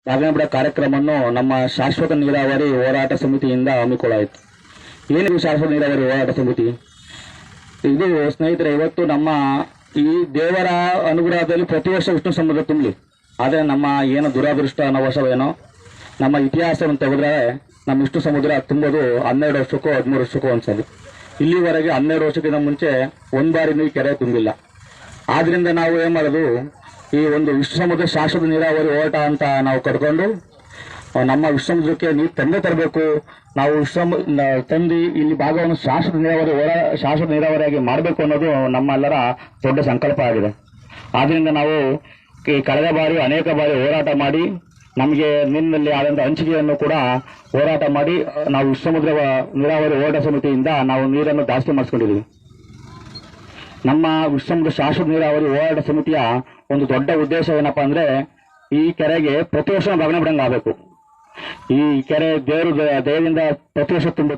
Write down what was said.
ಬಾಗಿನ ಬಿಡ ಕಾರ್ಯಕ್ರಮವನ್ನು ನಮ್ಮ ಶಾಶ್ವತ ನೀರಾವರಿ ಹೋರಾಟ ಸಮಿತಿಯಿಂದ ಹಮ್ಮಿಕೊಳ್ಳಾಯಿತು. ಏನಿದು ಶಾಶ್ವತ ನೀರಾವರಿ ಹೋರಾಟ ಸಮಿತಿ? ಇದು ಸ್ನೇಹಿತರೆ, ಇವತ್ತು ನಮ್ಮ ಈ ದೇವರ ಅನುಗ್ರಹದಲ್ಲಿ ಪ್ರತಿ ವರ್ಷ ವಿಷ್ಣು ಸಮುದ್ರ ತುಂಬಲಿ. ಆದರೆ ನಮ್ಮ ಏನು ದುರಾದೃಷ್ಟ ಅನ್ನೋ ವರ್ಷವೇನೋ, ನಮ್ಮ ಇತಿಹಾಸವನ್ನು ತೆಗೆದ್ರೆ ನಮ್ಮ ವಿಷ್ಣು ಸಮುದ್ರ ತುಂಬೋದು 12 ವರ್ಷಕ್ಕೋ 13 ವರ್ಷಕ್ಕೋ ಒಂದ್ಸಲ. ಇಲ್ಲಿವರೆಗೆ 12 ವರ್ಷಕ್ಕಿಂತ ಮುಂಚೆ ಒಂದು ಬಾರಿನೂ ಈ ಕೆರೆ ತುಂಬಿಲ್ಲ. ಆದ್ರಿಂದ ನಾವು ಏನ್ ಮಾಡೋದು, ಈ ಒಂದು ವಿಶ್ವ ಸಮುದ್ರ ಶಾಶ್ವತ ನೀರಾವರಿ ಹೋರಾಟ ಅಂತ ನಾವು ಕಟ್ಕೊಂಡು ನಮ್ಮ ವಿಶ್ವ ಸಮುದ್ರಕ್ಕೆ ನೀರು ತಂದೆ ತರಬೇಕು, ನಾವು ತಂದು ಇಲ್ಲಿ ಭಾಗವನ್ನು ಶಾಶ್ವತ ನೀರಾವರಿಯಾಗಿ ಮಾಡಬೇಕು ಅನ್ನೋದು ನಮ್ಮೆಲ್ಲರ ದೊಡ್ಡ ಸಂಕಲ್ಪ ಆಗಿದೆ. ಆದ್ರಿಂದ ನಾವು ಈ ಕಳೆದ ಬಾರಿ ಅನೇಕ ಬಾರಿ ಹೋರಾಟ ಮಾಡಿ ನಮಗೆ ನೀರಿನಲ್ಲಿ ಆದಂಥ ಹಂಚಿಕೆಯನ್ನು ಕೂಡ ಹೋರಾಟ ಮಾಡಿ ನಾವು ವಿಶ್ವ ಸಮುದ್ರ ನೀರಾವರಿ ಹೋರಾಟ ಸಮಿತಿಯಿಂದ ನಾವು ನೀರನ್ನು ಜಾಸ್ತಿ ಮಾಡಿಸ್ಕೊಂಡಿದ್ದೀವಿ. ನಮ್ಮ ವಿಶ್ವ ಸಮುದ್ರ ಶಾಶ್ವತ ನೀರಾವರಿ ಹೋರಾಟ ಸಮಿತಿಯ ಒಂದು ದೊಡ್ಡ ಉದ್ದೇಶ ಏನಪ್ಪಾ ಅಂದ್ರೆ, ಈ ಕೆರೆಗೆ ಪ್ರತಿ ವರ್ಷ ಬಾಗಿನ ಬಿಡಂಗ ಆಗಬೇಕು. ಈ ಕೆರೆ ದೇವರಿಂದ ಪ್ರತಿ ವರ್ಷ ತುಂಬ